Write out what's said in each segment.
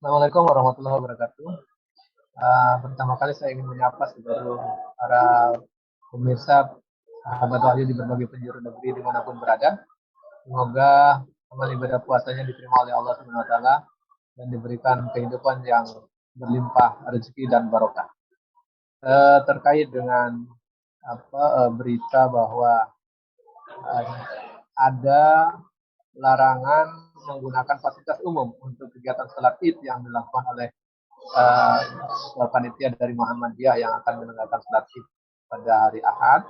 Assalamualaikum warahmatullahi wabarakatuh. Pertama kali saya ingin menyapa seluruh para pemirsa sahabat Wahyu di berbagai penjuru negeri dimanapun berada. Semoga amal ibadah puasanya diterima oleh Allah Subhanahu Wa Taala dan diberikan kehidupan yang berlimpah rezeki dan barokah. Terkait dengan berita bahwa uh, ada larangan menggunakan fasilitas umum untuk kegiatan sholat id yang dilakukan oleh panitia dari Muhammadiyah yang akan menyelenggarakan sholat id pada hari Ahad,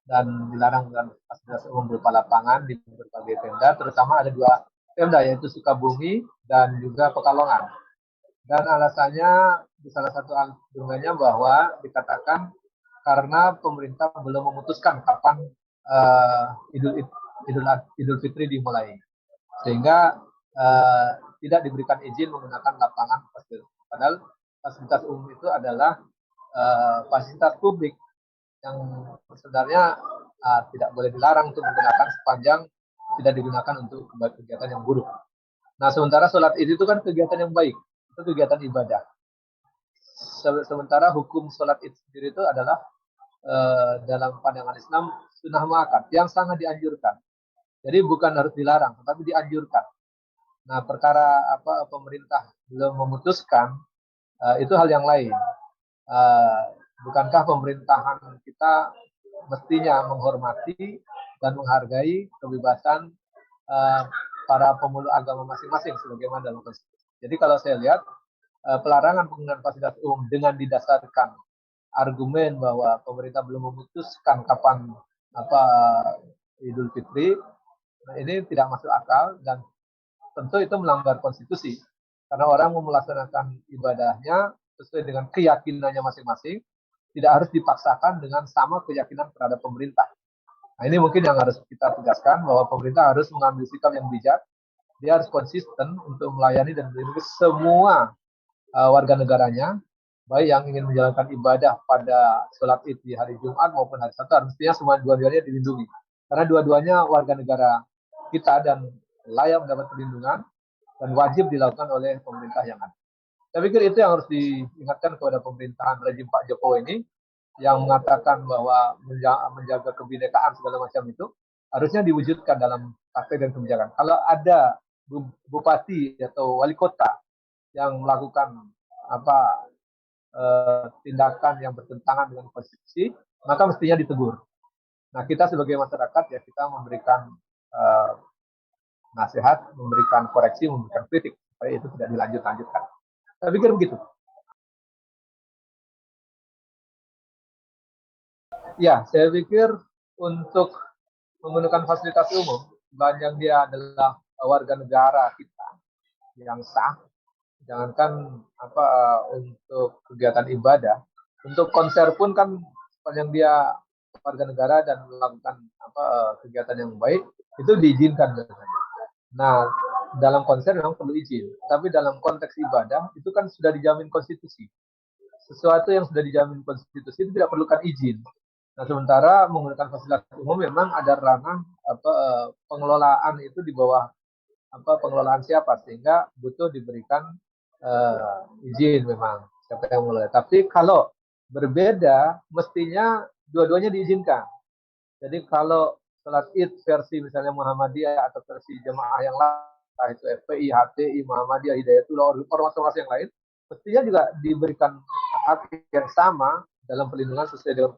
dan dilarang dengan fasilitas umum berupa lapangan di berbagai pemda, terutama ada dua pemda yaitu Sukabumi dan juga Pekalongan. Dan alasannya di salah satu argumennya bahwa dikatakan karena pemerintah belum memutuskan kapan Idul Idul Fitri dimulai, sehingga tidak diberikan izin menggunakan lapangan fasilitas. Padahal fasilitas umum itu adalah fasilitas publik yang sebenarnya tidak boleh dilarang untuk menggunakan sepanjang tidak digunakan untuk kegiatan yang buruk. Nah, sementara sholat id itu kan kegiatan yang baik, itu kegiatan ibadah. Sementara hukum sholat id sendiri itu adalah dalam pandangan Islam sunnah muakkad yang sangat dianjurkan. Jadi bukan harus dilarang, tetapi dianjurkan. Nah, perkara pemerintah belum memutuskan itu hal yang lain. Bukankah pemerintahan kita mestinya menghormati dan menghargai kebebasan para pemeluk agama masing-masing sebagaimana dalam konstitusi. Jadi kalau saya lihat pelarangan penggunaan fasilitas umum dengan didasarkan argumen bahwa pemerintah belum memutuskan kapan Idul Fitri, nah ini tidak masuk akal dan tentu itu melanggar konstitusi karena orang mau melaksanakan ibadahnya sesuai dengan keyakinannya masing-masing, tidak harus dipaksakan dengan sama keyakinan terhadap pemerintah. Nah, ini mungkin yang harus kita tegaskan bahwa pemerintah harus mengambil sikap yang bijak, dia harus konsisten untuk melayani dan melindungi semua warga negaranya, baik yang ingin menjalankan ibadah pada sholat id di hari Jumat maupun hari Sabtu, mestinya semua dua-duanya dilindungi. Karena dua-duanya warga negara kita dan layak mendapat perlindungan dan wajib dilakukan oleh pemerintah yang ada. Saya pikir itu yang harus diingatkan kepada pemerintahan rejim Pak Jokowi ini, yang mengatakan bahwa menjaga kebinekaan segala macam itu harusnya diwujudkan dalam praktek dan kebijakan. Kalau ada bupati atau wali kota yang melakukan tindakan yang bertentangan dengan konstitusi, maka mestinya ditegur. Nah, kita sebagai masyarakat ya kita memberikan nasihat, memberikan koreksi, memberikan kritik supaya itu tidak dilanjutkan. Saya pikir begitu. Ya, saya pikir untuk menggunakan fasilitas umum, sepanjang dia adalah warga negara kita yang sah, jangankan untuk kegiatan ibadah, untuk konser pun kan sepanjang dia warga negara dan melakukan kegiatan yang baik, itu diizinkan biasanya. Nah, dalam konser memang perlu izin, tapi dalam konteks ibadah itu kan sudah dijamin konstitusi. Sesuatu yang sudah dijamin konstitusi itu tidak perlukan izin. Nah, sementara menggunakan fasilitas umum memang ada ranah pengelolaan itu di bawah pengelolaan siapa, sehingga butuh diberikan izin memang siapa yang mengelola. Tapi kalau berbeda, mestinya dua-duanya diizinkan. Jadi kalau sholat id versi misalnya Muhammadiyah atau versi jemaah yang lain, entah itu FPI, HTI, Muhammadiyah, Hidayatullah, ormas-ormas yang lain, mestinya juga diberikan hak yang sama dalam perlindungan sesuai dengan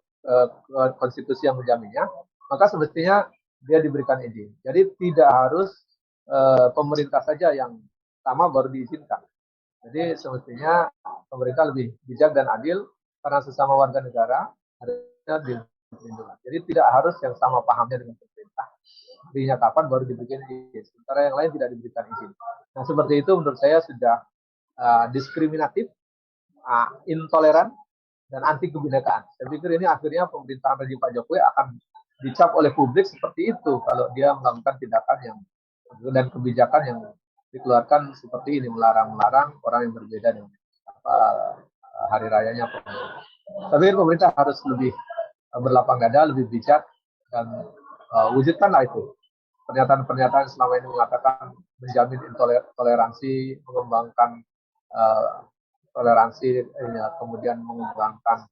konstitusi yang menjaminnya, maka semestinya dia diberikan izin. Jadi tidak harus pemerintah saja yang sama baru diizinkan. Jadi semestinya pemerintah lebih bijak dan adil karena sesama warga negara harusnya dilindungi. Jadi tidak harus yang sama pahamnya dengan pemerintah. Dirinya kapan baru diberikan izin, sementara yang lain tidak diberikan izin. Nah, seperti itu menurut saya sudah diskriminatif, intoleran, dan anti kebinekaan. Saya pikir ini akhirnya pemerintahan rejim Pak Jokowi akan dicap oleh publik seperti itu kalau dia melakukan tindakan yang dan kebijakan yang dikeluarkan seperti ini, melarang orang yang berbeda dengan hari rayanya. Tapi pemerintah harus lebih berlapang dada, lebih bijak, dan wujudkanlah itu pernyataan-pernyataan selama ini mengatakan menjamin toleransi, mengembangkan uh, toleransi, kemudian mengembangkan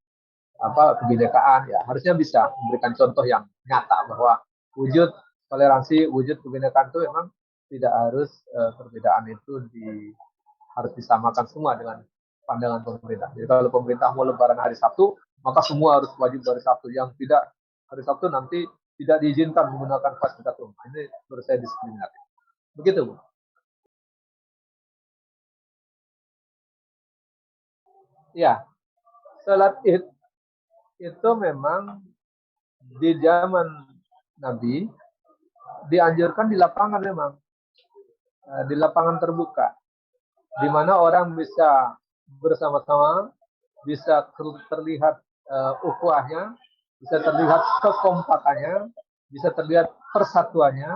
kebinekaan, ya harusnya bisa memberikan contoh yang nyata bahwa wujud toleransi, wujud kebinekaan itu memang tidak harus perbedaan itu harus disamakan semua dengan pandangan pemerintah. Jadi kalau pemerintah mau lebaran hari Sabtu, maka semua harus wajib hari Sabtu. Yang tidak hari Sabtu nanti tidak diizinkan menggunakan fasilitas umum. Ini menurut saya diskriminatif. Begitu, Bu. Ya, salat Id itu memang di zaman Nabi dianjurkan di lapangan memang, di lapangan terbuka, di mana orang bisa bersama-sama, bisa terlihat ukhuwahnya, bisa terlihat kekompakannya, bisa terlihat persatuannya,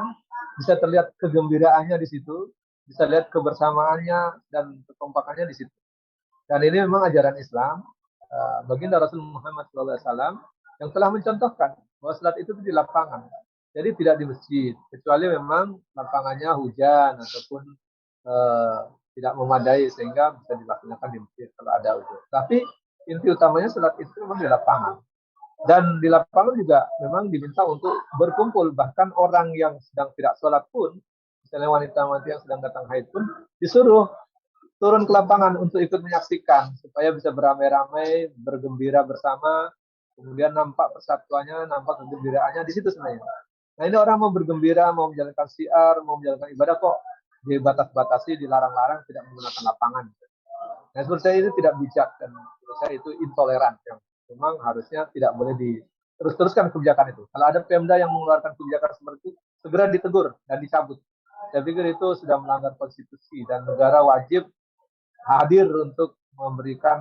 bisa terlihat kegembiraannya di situ, bisa lihat kebersamaannya dan kekompakannya di situ. Dan ini memang ajaran Islam, baginda Rasul Muhammad SAW yang telah mencontohkan bahwa salat itu di lapangan. Jadi tidak di masjid, kecuali memang lapangannya hujan ataupun tidak memadai sehingga bisa dilaksanakan di masjid kalau ada ujian. Tapi inti utamanya salat itu memang di lapangan. Dan di lapangan juga memang diminta untuk berkumpul. Bahkan orang yang sedang tidak sholat pun, misalnya wanita-wanita yang sedang datang haid pun, disuruh turun ke lapangan untuk ikut menyaksikan supaya bisa beramai-ramai, bergembira bersama, kemudian nampak persatuannya, nampak kegembiraannya di situ sebenarnya. Nah ini orang mau bergembira, mau menjalankan syiar, mau menjalankan ibadah kok dibatas-batasi, dilarang-larang, tidak menggunakan lapangan. Nah menurut saya itu tidak bijak dan menurut saya itu intoleran yang memang harusnya tidak boleh terus-teruskan kebijakan itu. Kalau ada Pemda yang mengeluarkan kebijakan seperti itu, segera ditegur dan dicabut. Saya pikir itu sudah melanggar konstitusi dan negara wajib hadir untuk memberikan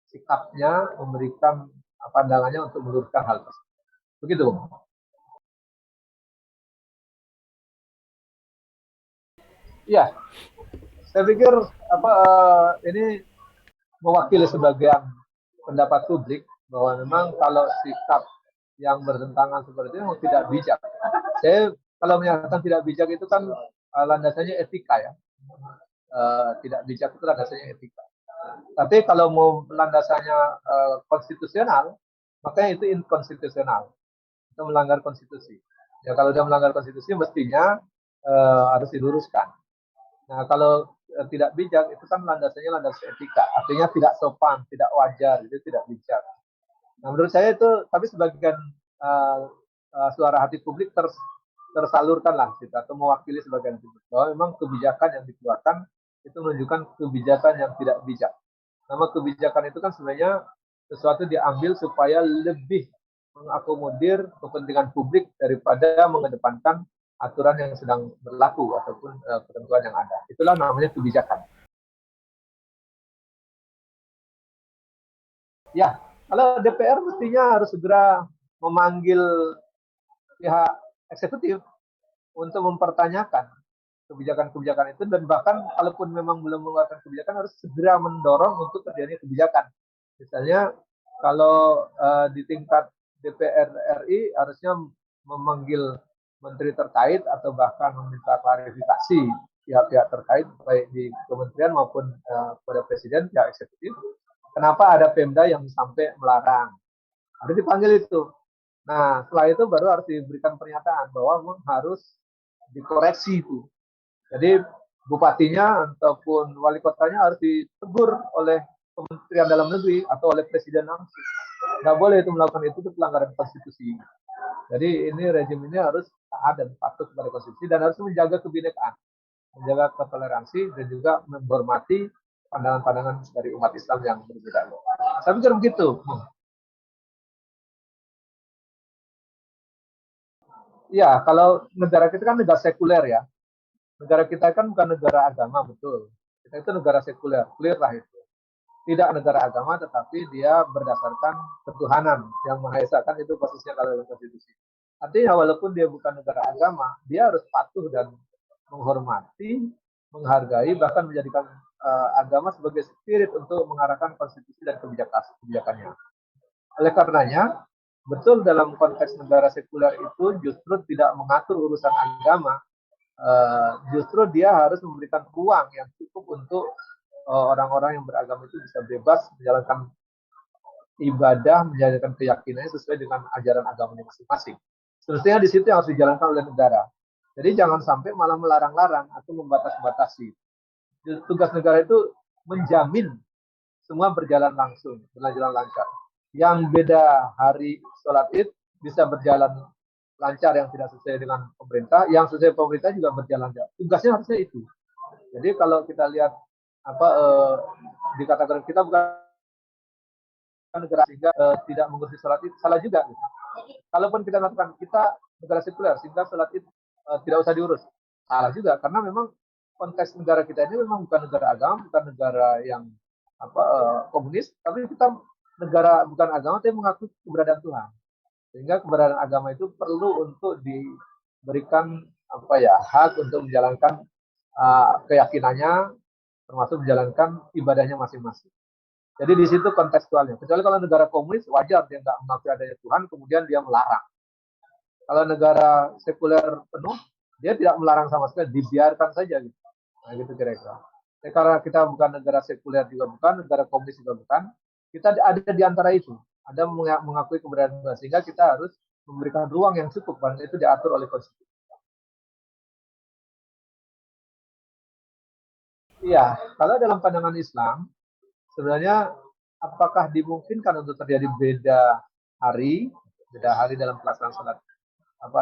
sikapnya, memberikan pandangannya untuk meluruskan hal tersebut. Begitu. Ya, saya pikir ini mewakili sebagian pendapat publik bahwa memang kalau sikap yang bertentangan seperti itu tidak bijak. Saya kalau menyatakan tidak bijak itu kan landasannya etika ya. Tidak bijak itu landasannya etika. Tapi kalau mau landasannya konstitusional, maka itu inkonstitusional. Itu melanggar konstitusi. Ya kalau dia melanggar konstitusi mestinya harus diluruskan. Nah kalau tidak bijak itu kan landasannya landasan etika. Artinya tidak sopan, tidak wajar, itu tidak bijak. Nah menurut saya itu, tapi sebagian suara hati publik tersalurkan lah gitu, atau mewakili sebagian publik bahwa memang kebijakan yang dikeluarkan itu menunjukkan kebijakan yang tidak bijak. Nama kebijakan itu kan sebenarnya sesuatu diambil supaya lebih mengakomodir kepentingan publik daripada mengedepankan aturan yang sedang berlaku ataupun ketentuan yang ada. Itulah namanya kebijakan. Ya, kalau DPR mestinya harus segera memanggil pihak eksekutif untuk mempertanyakan kebijakan-kebijakan itu, dan bahkan kalaupun memang belum mengeluarkan kebijakan harus segera mendorong untuk terjadinya kebijakan. Misalnya kalau di tingkat DPR RI harusnya memanggil menteri terkait atau bahkan meminta klarifikasi pihak-pihak terkait baik di kementerian maupun kepada presiden pihak eksekutif, kenapa ada Pemda yang sampai melarang, harus dipanggil itu. Nah setelah itu baru harus diberikan pernyataan bahwa memang harus dikoreksi itu. Jadi bupatinya ataupun wali kotanya harus ditegur oleh Kementerian Dalam Negeri atau oleh Presiden langsung. Nggak boleh itu melakukan itu pelanggaran konstitusi. Jadi ini rezim ini harus taat dan patuh kepada konstitusi dan harus menjaga kebinekaan, menjaga toleransi dan juga menghormati pandangan-pandangan dari umat Islam yang berbeda. Saya pikir begitu. Ya, kalau negara kita kan negara sekuler ya. Negara kita kan bukan negara agama, betul. Kita itu negara sekuler, clear lah itu. Tidak negara agama, tetapi dia berdasarkan ketuhanan yang Maha Esa, kan itu posisinya kalau dalam konstitusi. Artinya walaupun dia bukan negara agama, dia harus patuh dan menghormati, menghargai, bahkan menjadikan agama sebagai spirit untuk mengarahkan konstitusi dan kebijakannya. Oleh karenanya, betul dalam konteks negara sekuler itu justru tidak mengatur urusan agama, justru dia harus memberikan ruang yang cukup untuk orang-orang yang beragama itu bisa bebas menjalankan ibadah, menjalankan keyakinannya sesuai dengan ajaran agamanya masing-masing. Semestinya di situ yang harus dijalankan oleh negara. Jadi jangan sampai malah melarang-larang atau membatas-batasi. Tugas negara itu menjamin semua berjalan langsung, berjalan lancar. Yang beda hari sholat id bisa berjalan lancar yang tidak sesuai dengan pemerintah, yang sesuai pemerintah juga berjalan lancar. Tugasnya harusnya itu. Jadi kalau kita lihat apa dikatakan kita bukan negara sehingga tidak mengurusi sholat id, salah juga. Gitu. Kalaupun kita melakukan kita negara sekuler sehingga sholat id tidak usah diurus, salah juga karena memang konteks negara kita ini memang bukan negara agama, bukan negara yang komunis, tapi kita negara bukan agama tapi mengaku keberadaan Tuhan. Sehingga keberadaan agama itu perlu untuk diberikan hak untuk menjalankan keyakinannya, termasuk menjalankan ibadahnya masing-masing. Jadi di situ kontekstualnya. Kecuali kalau negara komunis wajar dia nggak mengakui adanya Tuhan, kemudian dia melarang. Kalau negara sekuler penuh, dia tidak melarang sama sekali, dibiarkan saja gitu. Nah gitu kira-kira. Karena kita bukan negara sekuler juga bukan, negara komunis juga bukan, kita ada di antara itu. Ada mengakui keberadaan Tuhan, sehingga kita harus memberikan ruang yang cukup, dan itu diatur oleh konstitusi. Iya, kalau dalam pandangan Islam, sebenarnya apakah dimungkinkan untuk terjadi beda hari dalam pelaksanaan sholat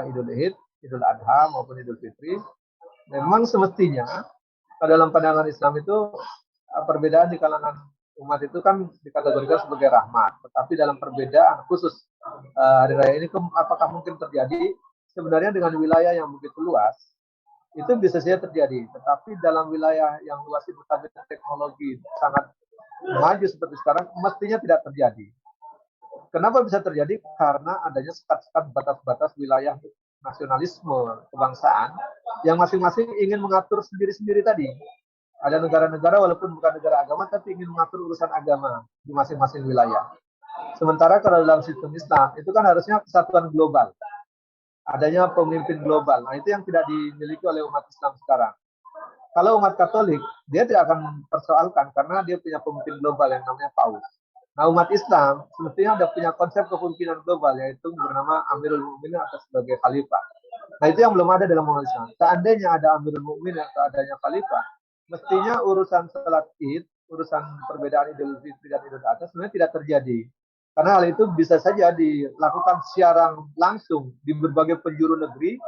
Idul Id, Idul Adha maupun Idul Fitri? Memang semestinya kalau dalam pandangan Islam itu perbedaan di kalangan umat itu kan dikategorikan sebagai rahmat. Tetapi dalam perbedaan khusus hari raya ini apakah mungkin terjadi? Sebenarnya dengan wilayah yang begitu luas itu bisa saja terjadi. Tetapi dalam wilayah yang luas itu tapi teknologi sangat maju seperti sekarang mestinya tidak terjadi. Kenapa bisa terjadi? Karena adanya sekat-sekat batas-batas wilayah nasionalisme kebangsaan yang masing-masing ingin mengatur sendiri-sendiri tadi. Ada negara-negara walaupun bukan negara agama tapi ingin mengatur urusan agama di masing-masing wilayah. Sementara kalau dalam sistem Islam itu kan harusnya kesatuan global. Adanya pemimpin global. Nah, itu yang tidak dimiliki oleh umat Islam sekarang. Kalau umat Katolik, dia tidak akan persoalkan karena dia punya pemimpin global yang namanya Paus. Nah, umat Islam semestinya ada punya konsep kepemimpinan global, yaitu bernama Amirul Mukminin atau sebagai khalifah. Nah, itu yang belum ada dalam umat Islam. Seandainya ada Amirul Mukminin atau adanya khalifah, mestinya urusan salat Id, urusan perbedaan Idul Fitri dan Idul Adha sebenarnya tidak terjadi. Karena hal itu bisa saja dilakukan secara langsung di berbagai penjuru negeri,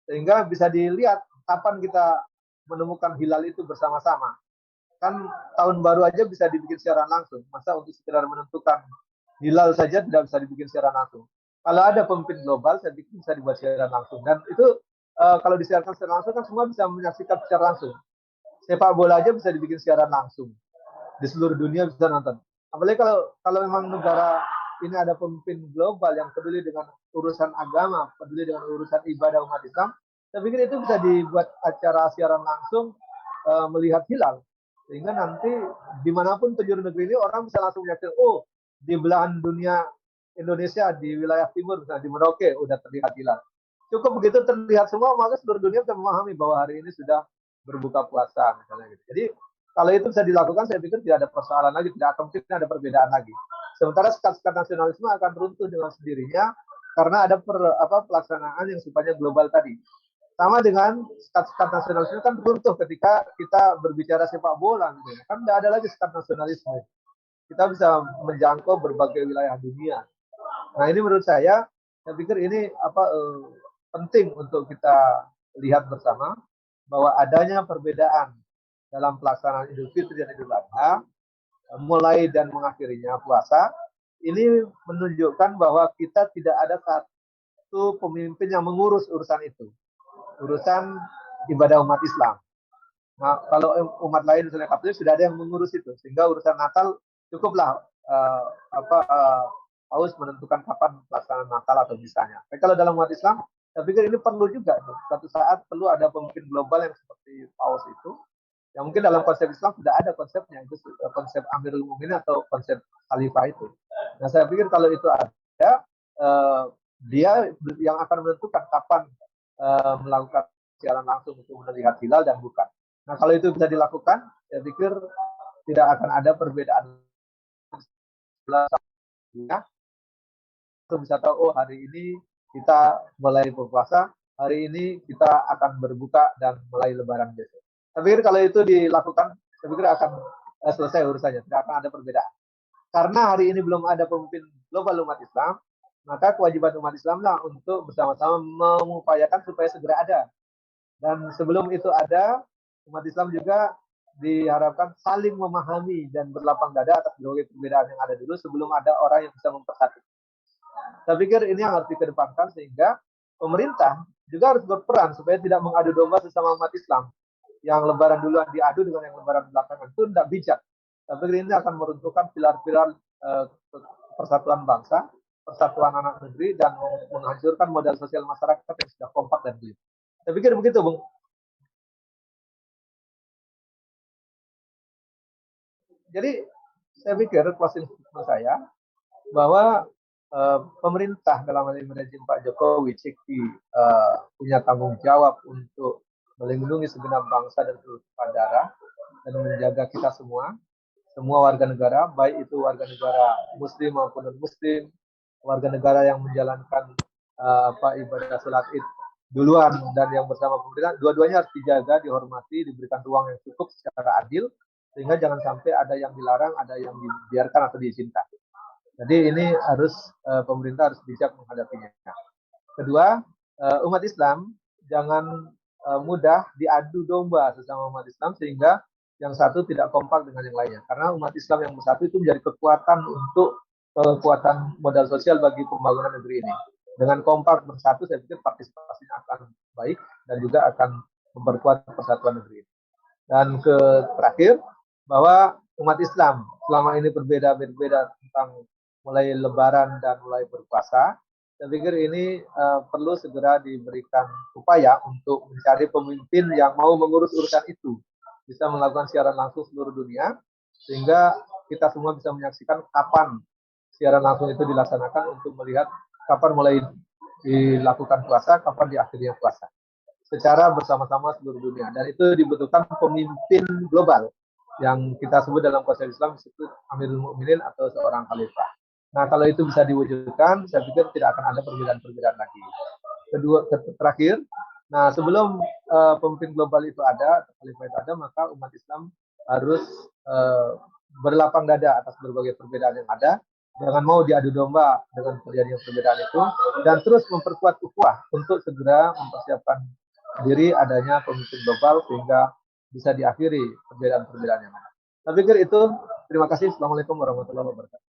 sehingga bisa dilihat kapan kita menemukan hilal itu bersama-sama. Kan tahun baru aja bisa dibikin secara langsung. Masa untuk sekedar menentukan hilal saja tidak bisa dibikin secara langsung. Kalau ada pemimpin global, saya pikir bisa dibuat secara langsung. Dan itu kalau disiarkan secara langsung kan semua bisa menyaksikan secara langsung. Sepak bola aja bisa dibikin secara langsung. Di seluruh dunia bisa nonton. Apalagi kalau memang negara ini ada pemimpin global yang peduli dengan urusan agama, peduli dengan urusan ibadah umat Islam, saya pikir itu bisa dibuat acara siaran langsung melihat hilal. Sehingga nanti dimanapun penjuru negeri ini orang bisa langsung melihat, oh di belahan dunia Indonesia, di wilayah timur, misalnya di Merauke, udah terlihat hilal. Cukup begitu terlihat semua, maka seluruh dunia bisa memahami bahwa hari ini sudah berbuka puasa, misalnya gitu. Jadi kalau itu bisa dilakukan, saya pikir tidak ada persoalan lagi, tidak akan mungkin ada perbedaan lagi. Sementara sekat-sekat nasionalisme akan runtuh dengan sendirinya karena ada pelaksanaan yang sifatnya global tadi. Sama dengan sekat-sekat nasionalisme kan runtuh ketika kita berbicara sepak bola, gitu. Kan tidak ada lagi sekat nasionalisme. Kita bisa menjangkau berbagai wilayah dunia. Nah ini menurut saya pikir ini penting untuk kita lihat bersama bahwa adanya perbedaan dalam pelaksanaan Idul Fitri dan Idul Adha, mulai dan mengakhirinya puasa, ini menunjukkan bahwa kita tidak ada satu pemimpin yang mengurus urusan itu, urusan ibadah umat Islam. Nah, kalau umat lain misalnya Katolik sudah ada yang mengurus itu, sehingga urusan Natal cukuplah Paus menentukan kapan pelaksanaan Natal atau misalnya. Tapi kalau dalam umat Islam, saya pikir ini perlu juga. Suatu saat perlu ada pemimpin global yang seperti Paus itu, yang mungkin dalam konsep Islam sudah ada konsepnya, itu konsep Amirul Mukminin atau konsep Khalifah itu. Nah saya pikir kalau itu ada, dia yang akan menentukan kapan melakukan siaran langsung untuk melihat hilal dan bukan. Nah kalau itu bisa dilakukan, saya pikir tidak akan ada perbedaan. Ya, bisa tahu, oh hari ini kita mulai berpuasa, hari ini kita akan berbuka dan mulai lebaran besok. Saya pikir kalau itu dilakukan, saya pikir akan selesai urusannya, tidak akan ada perbedaan. Karena hari ini belum ada pemimpin global umat Islam, maka kewajiban umat Islam lah untuk bersama-sama mengupayakan supaya segera ada. Dan sebelum itu ada, umat Islam juga diharapkan saling memahami dan berlapang dada atas berbagai perbedaan yang ada dulu sebelum ada orang yang bisa mempersatukan. Saya pikir ini yang harus dikedepankan sehingga pemerintah juga harus berperan supaya tidak mengadu domba sesama umat Islam. Yang lebaran duluan diadu dengan yang lebaran belakangan itu tidak bijak. Saya pikir ini akan meruntuhkan pilar-pilar persatuan bangsa, persatuan anak negeri, dan menghancurkan modal sosial masyarakat yang sudah kompak dan clear. Saya pikir begitu, Bung. Jadi saya pikir closing statement saya bahwa pemerintah dalam hal ini rezim Pak Jokowi punya tanggung jawab untuk melindungi segenap bangsa dan seluruh daerah dan menjaga kita semua warga negara, baik itu warga negara Muslim maupun non-Muslim, warga negara yang menjalankan ibadah sholat Id duluan dan yang bersama pemerintah, dua-duanya harus dijaga, dihormati, diberikan ruang yang cukup secara adil, sehingga jangan sampai ada yang dilarang, ada yang dibiarkan atau diizinkan. Jadi ini harus pemerintah harus bijak menghadapinya. Kedua, umat Islam jangan mudah diadu domba sesama umat Islam sehingga yang satu tidak kompak dengan yang lainnya. Karena umat Islam yang bersatu itu menjadi kekuatan untuk kekuatan modal sosial bagi pembangunan negeri ini. Dengan kompak bersatu, saya pikir partisipasinya akan baik dan juga akan memperkuat persatuan negeri ini. Dan terakhir, bahwa umat Islam selama ini berbeda tentang mulai lebaran dan mulai berpuasa. Saya pikir ini perlu segera diberikan upaya untuk mencari pemimpin yang mau mengurus urusan itu. Bisa melakukan siaran langsung seluruh dunia, sehingga kita semua bisa menyaksikan kapan siaran langsung itu dilaksanakan untuk melihat kapan mulai dilakukan puasa, kapan diakhirinya puasa. Secara bersama-sama seluruh dunia. Dan itu dibutuhkan pemimpin global yang kita sebut dalam konsep Islam disebut Amirul Mukminin atau seorang khalifah. Nah, kalau itu bisa diwujudkan, saya pikir tidak akan ada perbedaan-perbedaan lagi. Terakhir, nah sebelum pemimpin global itu ada, khalifah itu ada, maka umat Islam harus berlapang dada atas berbagai perbedaan yang ada. Jangan mau diadu domba dengan terjadinya perbedaan itu, dan terus memperkuat ukhuwah untuk segera mempersiapkan diri adanya pemimpin global sehingga bisa diakhiri perbedaan-perbedaan yang ada. Saya pikir itu. Terima kasih. Assalamualaikum warahmatullahi wabarakatuh.